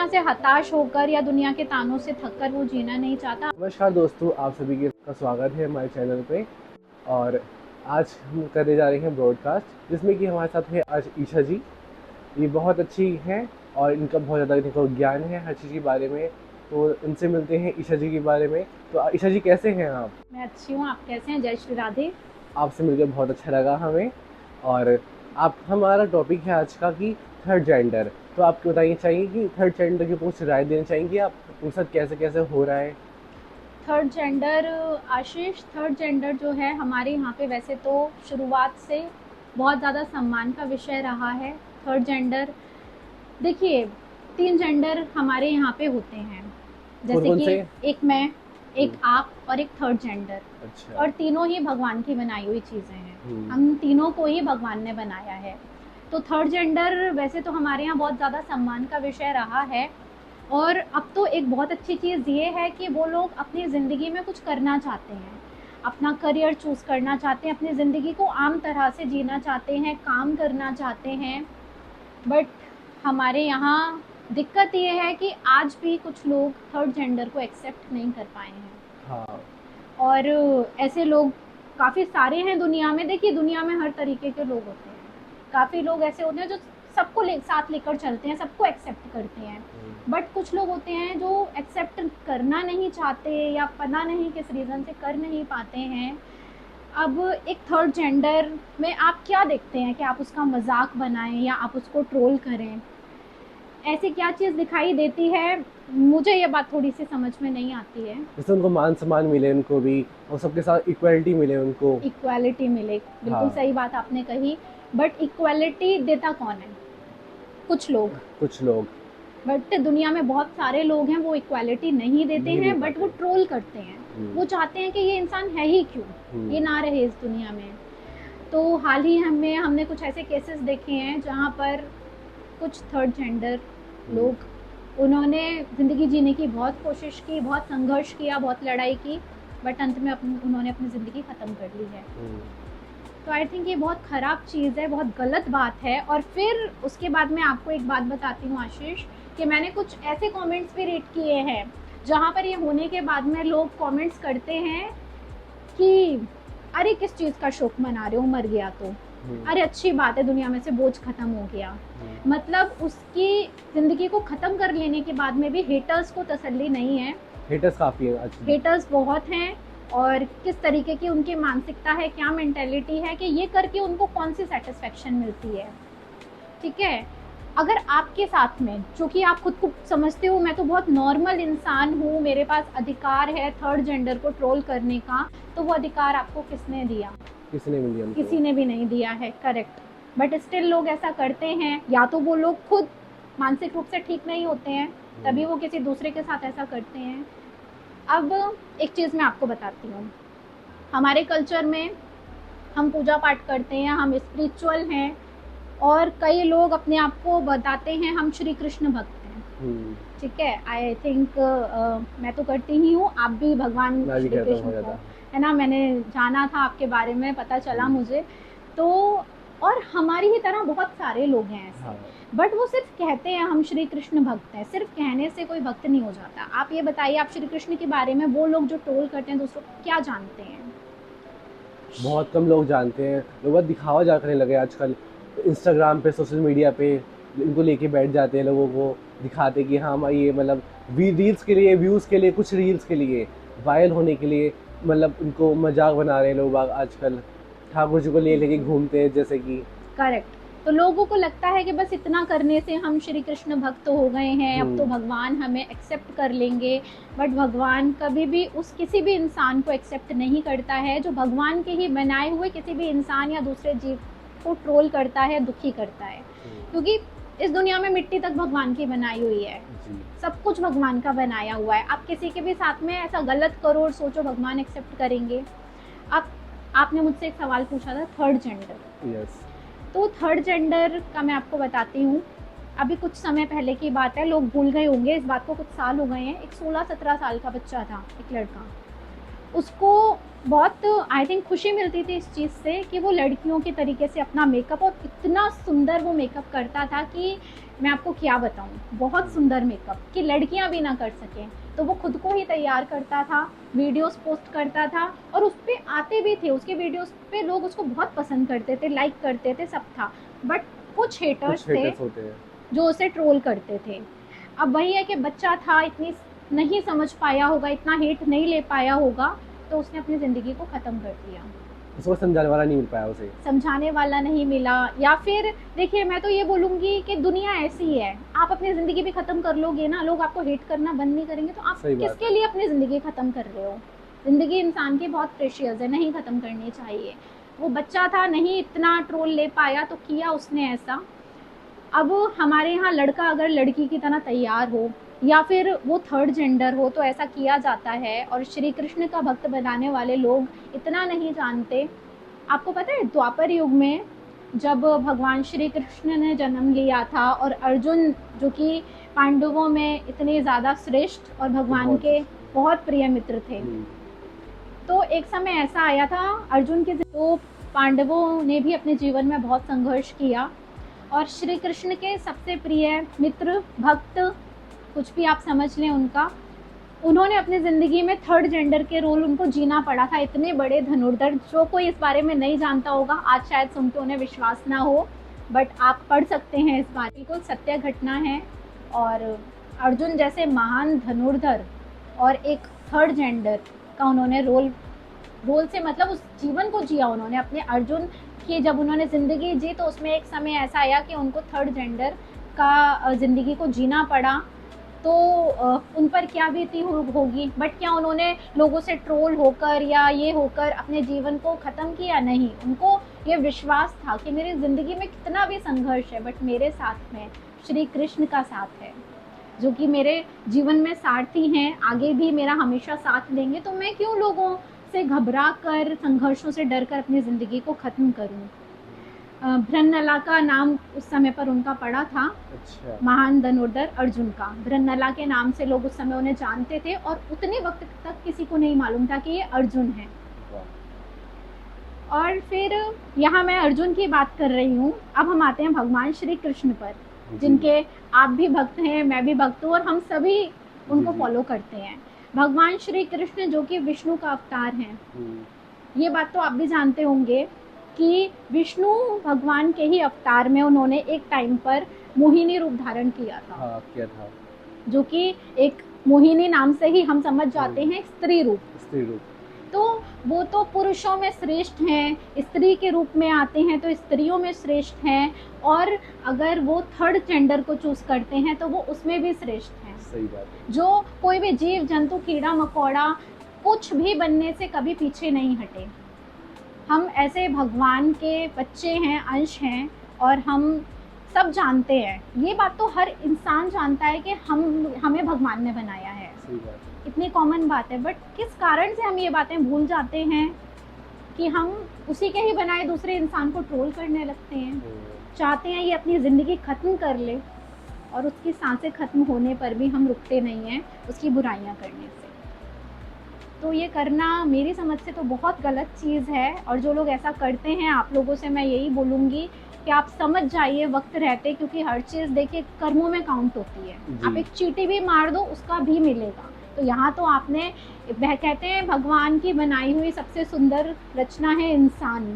से हताश होकर या दुनिया के तानों से थक कर वो जीना नहीं चाहता। नमस्कार दोस्तों, आप सभी का स्वागत है हमारे चैनल पे। और आज हम करने जा रहे हैं ब्रॉडकास्ट, जिसमें कि हमारे साथ है आज ईशा जी। ये बहुत अच्छी हैं और इनका बहुत ज़्यादा इनको ज्ञान है हर चीज़ के बारे में। तो इनसे मिलते हैं ईशा जी के बारे में। तो ईशा जी कैसे हैं आप? मैं अच्छी हूँ, आप कैसे हैं? जय श्री राधे। आपसे मिलकर बहुत अच्छा लगा हमें। और आप हमारा टॉपिक है आज का कि थर्ड जेंडर। तो आपको बताइए चाहिए कि थर्ड जेंडर की कुछ राय देना चाहेंगे आप, उनके साथ कैसे कैसे हो रहा है? थर्ड जेंडर, आशीष, थर्ड जेंडर जो है हमारे यहाँ पे वैसे तो शुरुआत से बहुत ज़्यादा सम्मान का विषय रहा है। थर्ड जेंडर, देखिए 3 जेंडर हमारे यहाँ पे होते हैं, जैसे कौन-कौन कि से? एक मैं, एक आप और एक थर्ड जेंडर। अच्छा। और तीनों ही भगवान की बनाई हुई चीज़ें हैं। हम्म। हम तीनों को ही भगवान ने बनाया है। तो थर्ड जेंडर वैसे तो हमारे यहाँ बहुत ज़्यादा सम्मान का विषय रहा है। और अब तो एक बहुत अच्छी चीज़ ये है कि वो लोग अपनी ज़िंदगी में कुछ करना चाहते हैं, अपना करियर चूज़ करना चाहते हैं, अपनी ज़िंदगी को आम तरह से जीना चाहते हैं, काम करना चाहते हैं। बट हमारे यहाँ दिक्कत ये है कि आज भी कुछ लोग थर्ड जेंडर को एक्सेप्ट नहीं कर पाए हैं। हाँ। और ऐसे लोग काफ़ी सारे हैं दुनिया में। देखिए दुनिया में हर तरीके के लोग होते हैं। काफ़ी लोग ऐसे होते हैं जो सबको साथ लेकर चलते हैं, सबको एक्सेप्ट करते हैं। बट कुछ लोग होते हैं जो एक्सेप्ट करना नहीं चाहते या पता नहीं किस रीज़न से कर नहीं पाते हैं। अब एक थर्ड जेंडर में आप क्या देखते हैं कि आप उसका मजाक बनाएं या आप उसको ट्रोल करें? ऐसी क्या चीज़ दिखाई देती है? मुझे ये बात थोड़ी सी समझ में नहीं आती है। जैसे उनको मान सम्मान मिले, उनको भी, और सबके साथ इक्वलिटी मिले उनको। इक्वालिटी मिले, बिल्कुल हाँ। सही बात आपने कही। बट इक्वालिटी देता कौन है? कुछ लोग। कुछ लोग बट दुनिया में बहुत सारे लोग हैं वो इक्वालिटी नहीं देते नहीं हैं, दे बट पाते। वो ट्रोल करते हैं। वो चाहते हैं कि ये इंसान है ही क्यों, ये ना रहे इस दुनिया में। तो हाल ही हमने कुछ ऐसे केसेस देखे हैं जहाँ पर कुछ थर्ड जेंडर लोग, उन्होंने ज़िंदगी जीने की बहुत कोशिश की, बहुत संघर्ष किया, बहुत लड़ाई की, बट अंत में उन्होंने अपनी ज़िंदगी ख़त्म कर ली है। तो आई थिंक ये बहुत ख़राब चीज़ है, बहुत गलत बात है। और फिर उसके बाद मैं आपको एक बात बताती हूँ आशीष, कि मैंने कुछ ऐसे कमेंट्स भी रीड किए हैं जहाँ पर ये होने के बाद में लोग कमेंट्स करते हैं कि अरे किस चीज़ का शोक मना रहे हो, मर गया तो, अरे अच्छी बात है दुनिया में से बोझ खत्म हो गया। मतलब उसकी ज़िंदगी को ख़त्म कर लेने के बाद में भी हेटर्स को तसल्ली नहीं है। हेटर्स काफ़ी हैं। हेटर्स बहुत हैं। और किस तरीके की उनकी मानसिकता है, क्या मेंटेलिटी है कि ये करके उनको कौन सी सेटिस्फेक्शन मिलती है। ठीक है, अगर आपके साथ में, जो कि आप खुद को समझते हो मैं तो बहुत नॉर्मल इंसान हूँ, मेरे पास अधिकार है थर्ड जेंडर को ट्रोल करने का, तो वो अधिकार आपको किसने दिया? किसी ने भी नहीं, किसी ने भी नहीं दिया है, करेक्ट। बट स्टिल लोग ऐसा करते हैं, या तो वो लोग खुद मानसिक रूप से ठीक नहीं होते हैं तभी वो किसी दूसरे के साथ ऐसा करते हैं। अब एक चीज़ मैं आपको बताती हूँ, हमारे कल्चर में हम पूजा पाठ करते हैं, हम स्पिरिचुअल हैं, और कई लोग अपने आप को बताते हैं हम श्री कृष्ण भक्त हैं। ठीक है, आई थिंक मैं तो करती ही हूँ, आप भी भगवान श्री कृष्ण को, है ना? मैंने जाना था आपके बारे में, पता चला मुझे तो। और हमारी ही तरह बहुत सारे लोग हैं ऐसे। हाँ। बट वो सिर्फ कहते हैं हम श्री कृष्ण भक्त हैं, सिर्फ कहने से कोई भक्त नहीं हो जाता। आप ये बताइए, आप श्री कृष्ण के बारे में, वो लोग जो ट्रोल करते हैं दूसरों को, क्या जानते हैं? बहुत कम लोग जानते हैं। लोग बहुत दिखावा जा करने लगे आजकल। इंस्टाग्राम पे, सोशल मीडिया पे इनको लेके बैठ जाते हैं, लोगों को दिखाते कि हाँ ये मतलब रील्स के लिए, व्यूज़ के लिए, कुछ रील्स के लिए, वायरल होने के लिए, मतलब उनको मजाक बना रहे हैं लोग आजकल। ठाकुर जी को ले लेके घूमते हैं जैसे कि। करेक्ट। तो लोगों को लगता है कि बस इतना करने से हम श्री कृष्ण भक्त हो गए हैं, अब तो भगवान हमें एक्सेप्ट कर लेंगे। बट भगवान कभी भी उस किसी भी इंसान को एक्सेप्ट नहीं करता है जो भगवान के ही बनाए हुए किसी भी इंसान या दूसरे जीव को ट्रोल करता है, दुखी करता है। क्योंकि इस दुनिया में मिट्टी तक भगवान की बनाई हुई है, सब कुछ भगवान का बनाया हुआ है। आप किसी के भी साथ में ऐसा गलत करो और सोचो भगवान एक्सेप्ट करेंगे? आपने मुझसे एक सवाल पूछा था, थर्ड जेंडर। यस। तो थर्ड जेंडर का मैं आपको बताती हूँ। अभी कुछ समय पहले की बात है, लोग भूल गए होंगे इस बात को, कुछ साल हो गए हैं। एक 16-17 साल का बच्चा था, एक लड़का, उसको बहुत आई थिंक खुशी मिलती थी इस चीज़ से कि वो लड़कियों के तरीके से अपना मेकअप, और इतना सुंदर वो मेकअप करता था कि मैं आपको क्या बताऊं, बहुत सुंदर मेकअप कि लड़कियां भी ना कर सकें। तो वो खुद को ही तैयार करता था, वीडियोस पोस्ट करता था, और उस पर आते भी थे, उसके वीडियोस पे लोग उसको बहुत पसंद करते थे, लाइक करते थे, सब था। बट कुछ हेटर्स थे होते हैं जो उसे ट्रोल करते थे। अब वही है कि बच्चा था, इतनी नहीं समझ पाया होगा, इतना हेट नहीं ले पाया होगा, तो उसने अपनी ज़िंदगी को ख़त्म कर दिया। उसको समझाने वाला नहीं मिल पाया, उसे समझाने वाला नहीं मिला। या फिर देखिए, मैं तो ये बोलूँगी कि दुनिया ऐसी है, आप अपनी ज़िंदगी भी ख़त्म कर लोगे ना, लोग आपको हेट करना बंद नहीं करेंगे, तो आप किसके लिए अपनी ज़िंदगी ख़त्म कर रहे हो? ज़िंदगी इंसान की बहुत प्रेशियस है, नहीं ख़त्म करनी चाहिए। वो बच्चा था, नहीं इतना ट्रोल ले पाया, तो किया उसने ऐसा। अब हमारे यहाँ लड़का अगर लड़की की तरह तैयार हो, या फिर वो थर्ड जेंडर हो, तो ऐसा किया जाता है। और श्री कृष्ण का भक्त बनाने वाले लोग इतना नहीं जानते। आपको पता है, द्वापर युग में जब भगवान श्री कृष्ण ने जन्म लिया था, और अर्जुन जो कि पांडवों में इतने ज़्यादा श्रेष्ठ और भगवान के बहुत प्रिय मित्र थे, तो एक समय ऐसा आया था अर्जुन के, तो पांडवों ने भी अपने जीवन में बहुत संघर्ष किया, और श्री कृष्ण के सबसे प्रिय मित्र, भक्त, कुछ भी आप समझ लें उनका, उन्होंने अपनी ज़िंदगी में थर्ड जेंडर के रोल उनको जीना पड़ा था। इतने बड़े धनुर्धर, जो कोई इस बारे में नहीं जानता होगा, आज शायद सुन के उन्हें विश्वास ना हो, बट आप पढ़ सकते हैं इस बारे, बिल्कुल सत्य घटना है। और अर्जुन जैसे महान धनुर्धर और एक थर्ड जेंडर का उन्होंने रोल से मतलब उस जीवन को जिया उन्होंने अपने। अर्जुन की जब उन्होंने ज़िंदगी जी, तो उसमें एक समय ऐसा आया कि उनको थर्ड जेंडर का ज़िंदगी को जीना पड़ा, तो उन पर क्या बीती होगी। बट क्या उन्होंने लोगों से ट्रोल होकर या ये होकर अपने जीवन को ख़त्म किया? नहीं, उनको ये विश्वास था कि मेरी ज़िंदगी में कितना भी संघर्ष है, बट मेरे साथ में श्री कृष्ण का साथ है, जो कि मेरे जीवन में सारथी हैं, आगे भी मेरा हमेशा साथ देंगे। तो मैं क्यों लोगों से घबरा कर, संघर्षों से डर कर अपनी ज़िंदगी को ख़त्म करूं? भृन्नला का नाम उस समय पर उनका पड़ा था। अच्छा। महान धनुर्धर अर्जुन का भृन्नला के नाम से लोग उस समय उन्हें जानते थे, और उतने वक्त तक किसी को नहीं मालूम था कि ये अर्जुन है। और फिर यहाँ मैं अर्जुन की बात कर रही हूँ, अब हम आते हैं भगवान श्री कृष्ण पर, जिनके आप भी भक्त हैं, मैं भी भक्त हूँ, और हम सभी उनको फॉलो करते हैं। भगवान श्री कृष्ण जो कि विष्णु का अवतार हैं, ये बात तो आप भी जानते होंगे कि विष्णु भगवान के ही अवतार में उन्होंने एक टाइम पर मोहिनी रूप धारण किया था। हाँ, किया था। जो कि एक मोहिनी नाम से ही हम समझ जाते हैं स्त्री रूप। तो वो तो पुरुषों में श्रेष्ठ हैं, स्त्री के रूप में आते हैं तो स्त्रियों में श्रेष्ठ हैं, और अगर वो थर्ड जेंडर को चूज करते हैं तो वो उसमें भी श्रेष्ठ हैं। सही बात है। जो कोई भी जीव जंतु, कीड़ा मकोड़ा, कुछ भी बनने से कभी पीछे नहीं हटे। हम ऐसे भगवान के बच्चे हैं, अंश हैं, और हम सब जानते हैं, ये बात तो हर इंसान जानता है कि हमें भगवान ने बनाया है। सही बात है। इतनी कॉमन बात है, बट किस कारण से हम ये बातें भूल जाते हैं कि हम उसी के ही बनाए दूसरे इंसान को ट्रोल करने लगते हैं, चाहते हैं ये अपनी ज़िंदगी ख़त्म कर ले, और उसकी सांसें ख़त्म होने पर भी हम रुकते नहीं हैं उसकी बुराइयां करने से। तो ये करना मेरी समझ से तो बहुत गलत चीज़ है, और जो लोग ऐसा करते हैं, आप लोगों से मैं यही बोलूँगी कि आप समझ जाइए वक्त रहते, क्योंकि हर चीज़ देखिए कर्मों में काउंट होती है। आप एक चींटी भी मार दो, उसका भी मिलेगा। तो यहाँ तो आपने, कहते हैं भगवान की बनाई हुई सबसे सुंदर रचना है इंसान।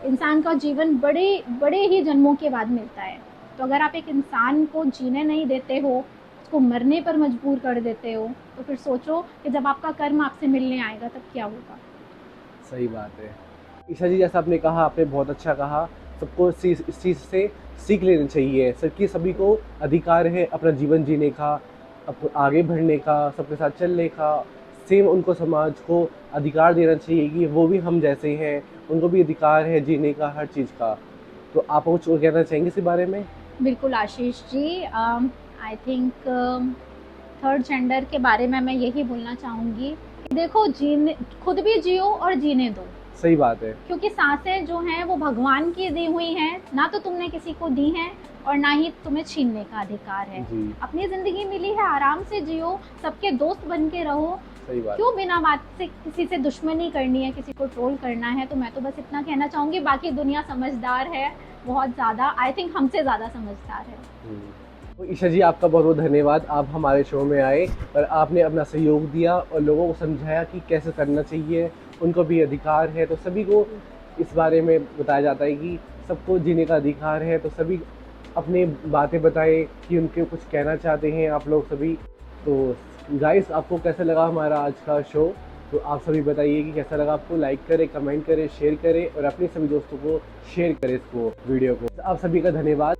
इंसान का जीवन बड़े ही जन्मों के बाद मिलता है। तो अगर आप एक इंसान को जीने नहीं देते हो, उसको मरने पर मजबूर कर देते हो, तो फिर सोचो कि जब आपका कर्म आपसे मिलने आएगा तब क्या होगा। सही बात है। ईशा जी, जैसा आपने कहा, आपने बहुत अच्छा कहा। सबको इस चीज़ से सीख लेनी चाहिए। सभी को अधिकार है अपना जीवन जीने का, आगे बढ़ने का, सबके साथ चलने का। सेम उनको समाज को अधिकार देना चाहिए कि वो भी हम जैसे हैं, उनको भी अधिकार है जीने का, हर चीज़ का। तो आप कुछ कहना चाहेंगे इस बारे में? बिल्कुल Ashish ji, I think third gender के बारे में मैं यही बोलना चाहूँगी कि देखो, खुद भी जियो और जीने दो। सही बात है। क्योंकि सांसें जो हैं वो भगवान की दी हुई हैं, ना तो तुमने किसी को दी हैं और ना ही तुम्हें छीनने का अधिकार है। अपनी ज़िंदगी मिली है, आराम से जियो, सबके दोस्त बन के रहो, सही बात। क्यों बिना बात से किसी से दुश्मनी करनी है, किसी को ट्रोल करना है। तो मैं तो बस इतना कहना चाहूँगी, बाकी दुनिया समझदार है बहुत ज़्यादा, आई थिंक हमसे ज़्यादा समझदार है। तो ईशा जी, आपका बहुत बहुत धन्यवाद। आप हमारे शो में आए और आपने अपना सहयोग दिया और लोगों को समझाया कि कैसे करना चाहिए, उनको भी अधिकार है। तो सभी को इस बारे में बताया जाता है कि सबको जीने का अधिकार है, तो सभी अपनी बातें बताएं कि उनके कुछ कहना चाहते हैं आप लोग सभी। तो गाइस, आपको कैसा लगा हमारा आज का शो? तो आप सभी बताइए कि कैसा लगा आपको। लाइक करें, कमेंट करें, शेयर करें और अपने सभी दोस्तों को शेयर करें इसको, वीडियो को। आप सभी का धन्यवाद।